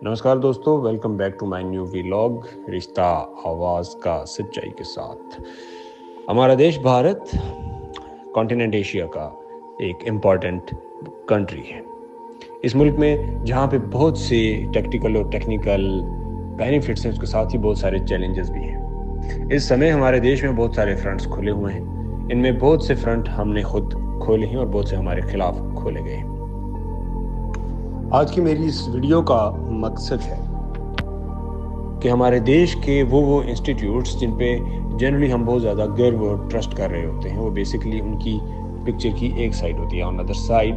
नमस्कार दोस्तों, welcome back to my new vlog रिश्ता आवाज़ का सच्चाई के साथ। हमारा देश भारत कॉन्टिनेंट एशिया का एक इम्पॉर्टेंट कंट्री है। इस मुल्क में जहाँ पे बहुत से टेक्निकल और टेक्निकल बेनिफिट्स हैं, उसके साथ ही बहुत सारे चैलेंजेस भी हैं। इस समय हमारे देश में बहुत सारे फ्रंट्स खुले हुए हैं। इनमें बहुत से फ्रंट हमने खुद खोले हैं और बहुत से हमारे खिलाफ खोले गए हैं। आज की मेरी इस वीडियो का मकसद है कि हमारे देश के वो इंस्टीट्यूट्स जिन पे जनरली हम बहुत ज़्यादा गर्व और ट्रस्ट कर रहे होते हैं, वो बेसिकली उनकी पिक्चर की एक साइड होती है। ऑन अदर साइड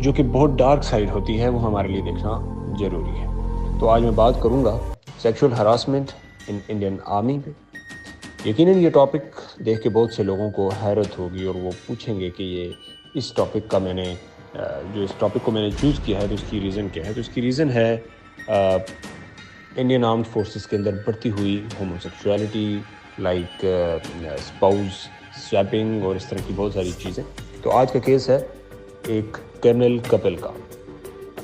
जो कि बहुत डार्क साइड होती है, वो हमारे लिए देखना ज़रूरी है। तो आज मैं बात करूँगा sexual harassment in Indian army पे। यकीनन ये टॉपिक देख के बहुत से लोगों को हैरत होगी और वो पूछेंगे कि ये इस टॉपिक को मैंने चूज़ किया है तो इसकी रीज़न क्या है। तो इसकी रीज़न है इंडियन आर्म्ड फोर्सेस के अंदर बढ़ती हुई होमोसेक्सुअलिटी, लाइक स्पाउस स्वैपिंग और इस तरह की बहुत सारी चीज़ें। तो आज का केस है एक कर्नल कपिल का।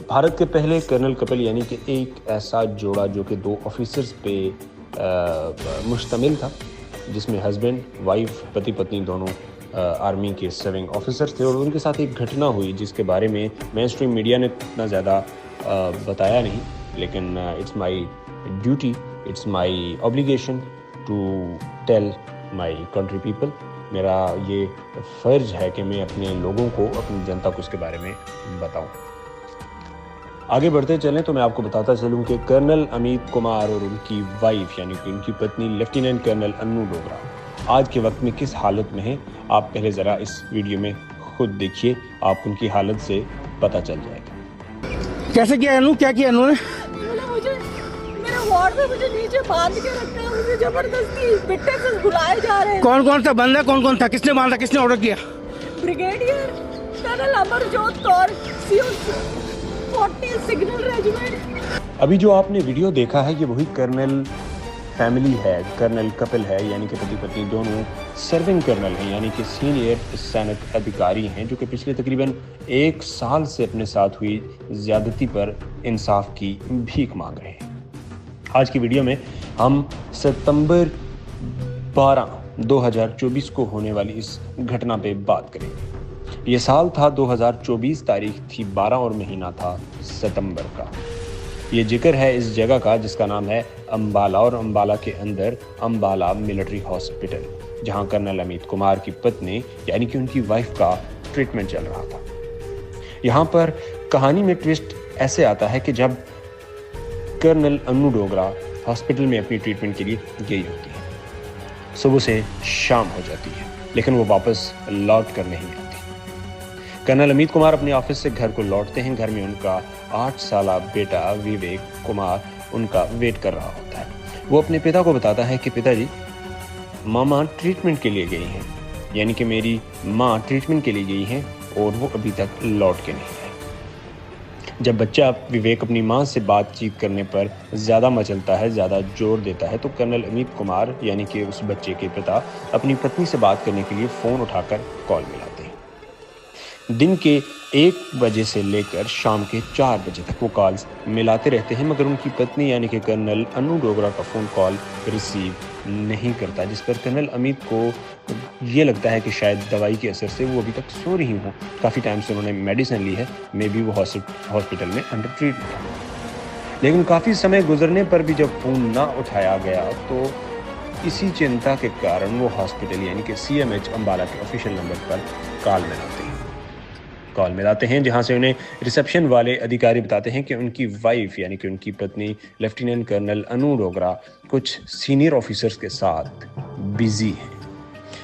भारत के पहले कर्नल कपिल यानी कि एक ऐसा जोड़ा जो कि 2 ऑफिसर्स पे मुश्तमिल था, जिसमें हस्बैंड वाइफ पति पत्नी दोनों आर्मी के सर्विंग ऑफिसर्स थे। और उनके साथ एक घटना हुई जिसके बारे में मेन स्ट्रीम मीडिया ने इतना ज़्यादा बताया नहीं, लेकिन it's my duty, it's my obligation to tell my country people. मेरा ये फ़र्ज है कि मैं अपने लोगों को, अपनी जनता को इसके बारे में बताऊं। आगे बढ़ते चलें तो मैं आपको बताता चलूं कि कर्नल अमित कुमार और उनकी वाइफ यानी कि उनकी पत्नी लेफ्टिनेंट कर्नल अन्नू डोगरा आज के वक्त में किस हालत में हैं। आप पहले ज़रा इस वीडियो में खुद देखिए, आप उनकी हालत से पता चल जाएगा। कैसे किया अनु? क्या किया अनु ने? मुझे मेरे वार्ड में मुझे नीचे बांध के रखा है, मुझे जबरदस्ती बिट्टे से बुलाए जा रहे हैं। कौन कौन सा बंदा, कौन कौन था, किसने बांधा, किसने ऑर्डर किया? Brigadier colonel Amarjot Kaur, CO 40 signal regiment. अभी जो आपने वीडियो देखा है ये वही कर्नल फैमिली है, कर्नल कपिल है, यानी कि पति पत्नी दोनों सर्विंग कर्नल हैं, यानी कि सीनियर सैनिक अधिकारी हैं, जो कि पिछले तकरीबन 1 साल से अपने साथ हुई ज्यादती पर इंसाफ की भीख मांग रहे हैं। आज की वीडियो में हम सितंबर 12, 2024 को होने वाली इस घटना पे बात करेंगे। ये साल था 2024, तारीख थी 12 और महीना था सितंबर का। ये जिक्र है इस जगह का जिसका नाम है अम्बाला, और अम्बाला के अंदर अम्बाला मिलिट्री हॉस्पिटल, जहां कर्नल अमित कुमार की पत्नी यानी कि उनकी वाइफ का ट्रीटमेंट चल रहा था। यहाँ पर कहानी में ट्विस्ट ऐसे आता है कि जब कर्नल अन्नू डोगरा हॉस्पिटल में अपनी ट्रीटमेंट के लिए गई होती है, सुबह से शाम हो जाती है, लेकिन वो वापस लौट कर नहीं आती। कर्नल अमित कुमार अपने ऑफिस से घर को लौटते हैं। घर में उनका 8 साला बेटा विवेक कुमार उनका वेट कर रहा होता है। वो अपने पिता को बताता है कि पिताजी, मामा ट्रीटमेंट के लिए गई हैं, यानी कि मेरी माँ ट्रीटमेंट के लिए गई हैं और वो अभी तक लौट के नहीं आए। जब बच्चा विवेक अपनी माँ से बातचीत करने पर ज़्यादा मचलता है, ज़्यादा जोर देता है, तो कर्नल अमित कुमार यानी कि उस बच्चे के पिता अपनी पत्नी से बात करने के लिए फ़ोन उठाकर कॉल मिलाते हैं। दिन के 1 बजे से लेकर शाम के 4 बजे तक वो कॉल्स मिलाते रहते हैं, मगर उनकी पत्नी यानी कि कर्नल अन्नू डोगरा का फ़ोन कॉल रिसीव नहीं करता, जिस पर कर्नल अमित को ये लगता है कि शायद दवाई के असर से वो अभी तक सो रही हूँ। काफ़ी टाइम से उन्होंने मेडिसिन ली है, मे बी वो हॉस्पिटल में अंडर ट्रीटमेंट है। लेकिन काफ़ी समय गुजरने पर भी जब फ़ोन ना उठाया गया तो इसी चिंता के कारण वो हॉस्पिटल यानी कि CMH अम्बाला के ऑफिशियल नंबर पर कॉल मिलाते हैं, जहां से उन्हें रिसेप्शन वाले अधिकारी बताते हैं कि उनकी वाइफ यानी कि उनकी पत्नी लेफ्टिनेंट कर्नल अन्नू डोगरा कुछ सीनियर ऑफिसर्स के साथ बिजी है।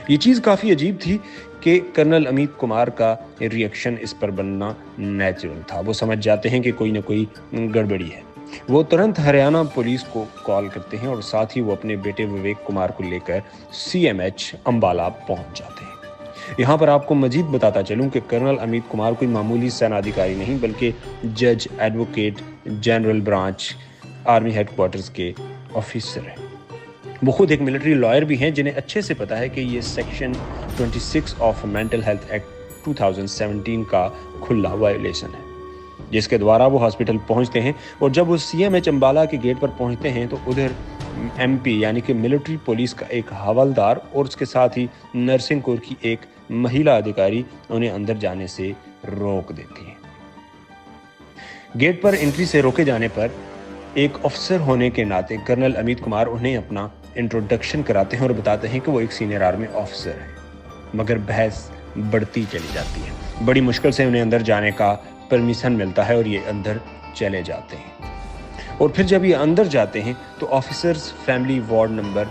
ये चीज़ काफ़ी अजीब थी कि कर्नल अमित कुमार का रिएक्शन इस पर बनना नेचुरल था। वो समझ जाते हैं कि कोई ना कोई गड़बड़ी है। वो तुरंत हरियाणा पुलिस को कॉल करते हैं और साथ ही वो अपने बेटे विवेक कुमार को लेकर CMH अम्बाला पहुंच जाते हैं। यहाँ पर आपको मजीद बताता चलूं कि कर्नल अमित कुमार कोई मामूली सेनाधिकारी नहीं, बल्कि जज advocate general branch army headquarters के ऑफिसर हैं। वो खुद एक मिलिट्री लॉयर भी हैं, जिन्हें अच्छे से पता है कि ये section 26 of mental health act 2017 का खुला वायोलेशन है। जिसके द्वारा वो हॉस्पिटल पहुंचते हैं। और जब वो CMH अम्बाला के गेट पर पहुंचते हैं तो उधर MP यानी कि मिलिट्री पुलिस का एक हवलदार और उसके साथ ही नर्सिंग कोर की एक महिला अधिकारी उन्हें अंदर जाने से रोक देती है। गेट पर एंट्री से रोके जाने पर एक अफसर होने के नाते कर्नल अमित कुमार उन्हें अपना इंट्रोडक्शन कराते हैं और बताते हैं कि वो एक सीनियर आर्मी ऑफिसर है, मगर बहस बढ़ती चली जाती है। बड़ी मुश्किल से उन्हें अंदर जाने का परमिशन मिलता है और ये अंदर चले जाते हैं। और फिर जब ये अंदर जाते हैं तो ऑफिसर्स फैमिली वार्ड नंबर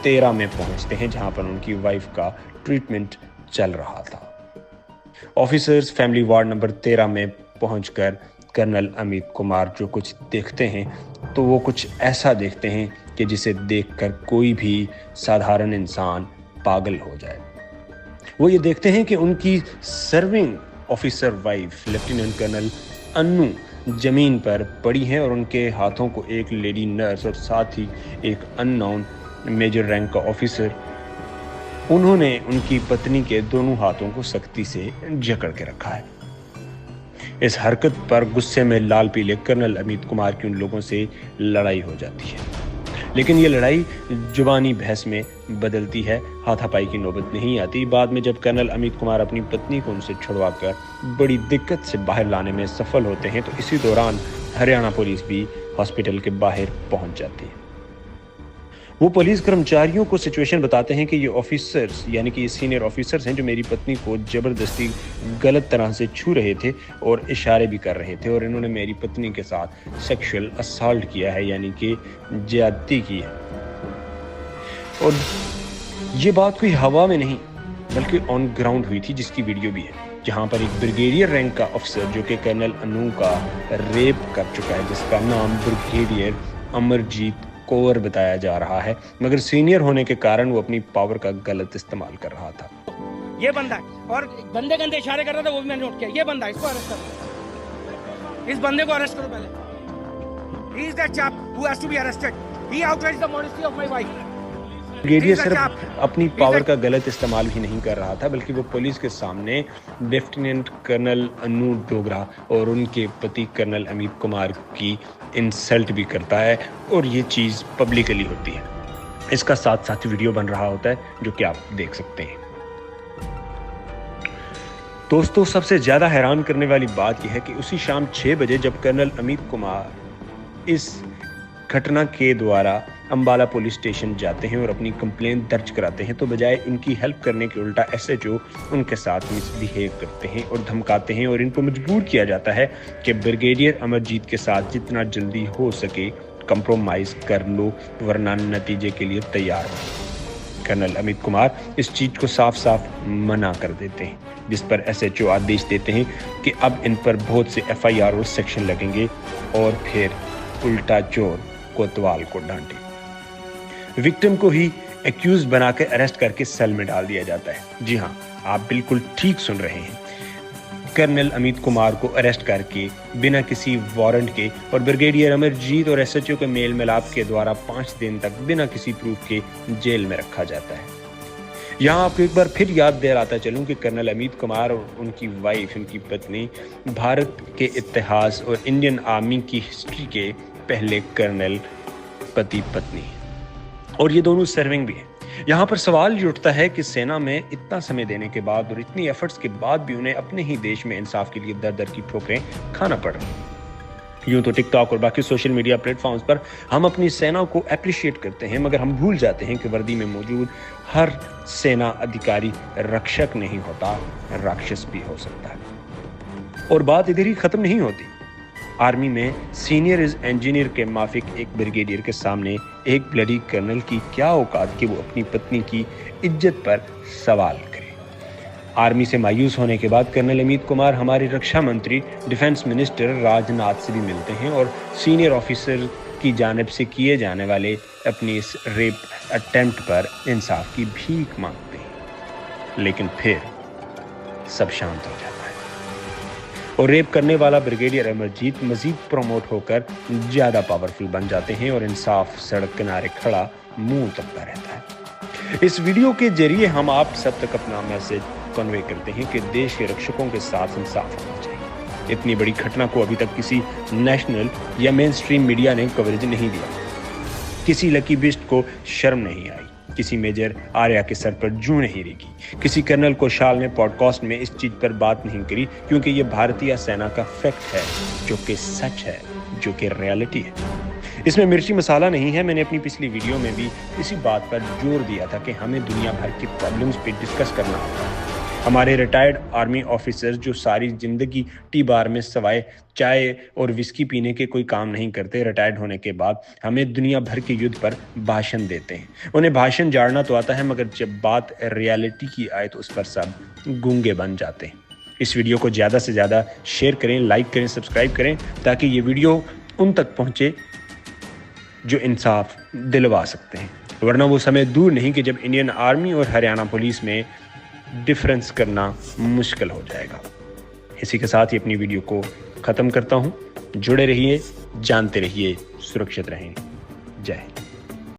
13 में पहुंचते हैं, जहां पर उनकी वाइफ का ट्रीटमेंट चल रहा था। ऑफिसर्स फैमिली वार्ड नंबर 13 में पहुंचकर कर्नल अमित कुमार जो कुछ देखते हैं तो वो कुछ ऐसा देखते हैं कि जिसे देखकर कोई भी साधारण इंसान पागल हो जाए। वो ये देखते हैं कि उनकी serving officer wife lieutenant colonel Annu जमीन पर पड़ी हैं और उनके हाथों को एक लेडी नर्स और साथ ही एक अननोन मेजर रैंक का ऑफिसर उन्होंने उनकी पत्नी के दोनों हाथों को सख्ती से जकड़ के रखा है। इस हरकत पर गुस्से में लाल पीले कर्नल अमित कुमार की उन लोगों से लड़ाई हो जाती है, लेकिन ये लड़ाई जुबानी बहस में बदलती है, हाथापाई की नौबत नहीं आती। बाद में जब कर्नल अमित कुमार अपनी पत्नी को उनसे छुड़वाकर बड़ी दिक्कत से बाहर लाने में सफल होते हैं तो इसी दौरान हरियाणा पुलिस भी हॉस्पिटल के बाहर पहुंच जाती है। वो पुलिस कर्मचारियों को सिचुएशन बताते हैं कि ये ऑफिसर्स यानी कि ये सीनियर ऑफिसर्स हैं जो मेरी पत्नी को जबरदस्ती गलत तरह से छू रहे थे और इशारे भी कर रहे थे और इन्होंने मेरी पत्नी के साथ सेक्सुअल असॉल्ट किया है यानी कि ज्यादती की है। और ये बात कोई हवा में नहीं बल्कि ऑन ग्राउंड हुई थी, जिसकी वीडियो भी है, जहां पर एक ब्रिगेडियर रैंक का अफसर जो कि कर्नल अन्नू का रेप कर चुका है, जिसका नाम ब्रिगेडियर अमरजीत कौर बताया जा रहा है, मगर सीनियर होने के कारण वो अपनी पावर का गलत इस्तेमाल कर रहा था। ये बंदा है और गंदे गंदे इशारे कर रहा था, वो भी मैंने नोट किया। ये बंदा है, इसको अरेस्ट करो, इस बंदे को अरेस्ट करो पहले। He is the chap who has to be arrested. He outraged the modesty of my wife. Brigadier सिर्फ अपनी पावर का गलत इस्तेमाल ही नहीं कर रहा था बल्कि वो पुलिस के सामने लेफ्टिनेंट कर्नल अन्नू डोगरा और उनके पति कर्नल अमित कुमार की इंसल्ट भी करता है और ये चीज़ पब्लिकली होती है। इसका साथ साथ वीडियो बन रहा होता है जो कि आप देख सकते हैं। दोस्तों, सबसे ज़्यादा हैरान करने वाली बात यह है कि उसी शाम 6 बजे जब कर्नल अमित कुमार इस घटना के द्वारा अम्बाला पुलिस स्टेशन जाते हैं और अपनी कंप्लेंट दर्ज कराते हैं तो बजाय इनकी हेल्प करने के उल्टा SHO उनके साथ मिसबिहेव करते हैं और धमकाते हैं और इनको मजबूर किया जाता है कि ब्रिगेडियर अमरजीत के साथ जितना जल्दी हो सके कंप्रोमाइज कर लो वरना नतीजे के लिए तैयार हो। कर्नल अमित कुमार इस चीज को साफ साफ मना कर देते हैं, जिस पर SHO आदेश देते हैं कि अब इन पर बहुत से FIR और सेक्शन लगेंगे और फिर उल्टा चोर कोतवाल को डांटे। विक्टिम को ही एक्यूज बनाकर अरेस्ट करके सेल में डाल दिया जाता है। जी हाँ, आप बिल्कुल ठीक सुन रहे हैं। कर्नल अमित कुमार को अरेस्ट करके बिना किसी वारंट के और ब्रिगेडियर अमरजीत और SHO के मेल मिलाप के द्वारा 5 दिन तक बिना किसी प्रूफ के जेल में रखा जाता है। यहाँ आपको एक बार फिर याद दिलाता चलूं कि कर्नल अमित कुमार और उनकी वाइफ, उनकी पत्नी भारत के इतिहास और इंडियन आर्मी की हिस्ट्री के पहले कर्नल पति पत्नी और ये दोनों सर्विंग भी हैं। यहाँ पर सवाल ये उठता है कि सेना में इतना समय देने के बाद और इतनी एफर्ट्स के बाद भी उन्हें अपने ही देश में इंसाफ के लिए दर दर की ठोकरें खाना पड़ रही हैं। यूं तो टिकटॉक और बाकी सोशल मीडिया प्लेटफॉर्म्स पर हम अपनी सेना को अप्रिशिएट करते हैं, मगर हम भूल जाते हैं कि वर्दी में मौजूद हर सेना अधिकारी रक्षक नहीं होता, राक्षस भी हो सकता है। और बात इधर ही खत्म नहीं होती। आर्मी में सीनियर इंजीनियर के माफिक एक ब्रिगेडियर के सामने एक ब्लडी कर्नल की क्या औकात कि वो अपनी पत्नी की इज्जत पर सवाल करे। आर्मी से मायूस होने के बाद कर्नल अमित कुमार हमारे रक्षा मंत्री डिफेंस मिनिस्टर राजनाथ से भी मिलते हैं और सीनियर ऑफिसर की जानिब से किए जाने वाले अपनी इस रेप अटेम्प्ट पर इंसाफ की भीख मांगते हैं। लेकिन फिर सब शांत हो जाता है और रेप करने वाला ब्रिगेडियर अमरजीत मजीद प्रमोट होकर ज्यादा पावरफुल बन जाते हैं और इंसाफ सड़क किनारे खड़ा मुंह तकता रहता है। इस वीडियो के जरिए हम आप सब तक अपना मैसेज कन्वे करते हैं कि देश के रक्षकों के साथ इंसाफ होना चाहिए। इतनी बड़ी घटना को अभी तक किसी नेशनल या मेन स्ट्रीम मीडिया ने कवरेज नहीं दिया। किसी लकी बिस्ट को शर्म नहीं आई, किसी मेजर आर्या के सर पर जूं नहीं रेगी, किसी कर्नल को शाल ने पॉडकास्ट में इस चीज पर बात नहीं करी, क्योंकि ये भारतीय सेना का फैक्ट है, जो कि सच है, जो कि रियलिटी है। इसमें मिर्ची मसाला नहीं है। मैंने अपनी पिछली वीडियो में भी इसी बात पर जोर दिया था कि हमें दुनिया भर की प्रॉब्लम्स पे डिस्कस करना होगा। हमारे रिटायर्ड आर्मी ऑफिसर्स जो सारी जिंदगी टी बार में सवाए चाय और विस्की पीने के कोई काम नहीं करते, रिटायर्ड होने के बाद हमें दुनिया भर के युद्ध पर भाषण देते हैं। उन्हें भाषण झाड़ना तो आता है, मगर जब बात रियलिटी की आए तो उस पर सब गूंगे बन जाते हैं। इस वीडियो को ज़्यादा से ज़्यादा शेयर करें, लाइक करें, सब्सक्राइब करें, ताकि ये वीडियो उन तक पहुँचे जो इंसाफ दिलवा सकते हैं। वरना वो समय दूर नहीं कि जब इंडियन आर्मी और हरियाणा पुलिस में डिफरेंस करना मुश्किल हो जाएगा। इसी के साथ ही अपनी वीडियो को ख़त्म करता हूँ। जुड़े रहिए, जानते रहिए, सुरक्षित रहें। जय हिंद।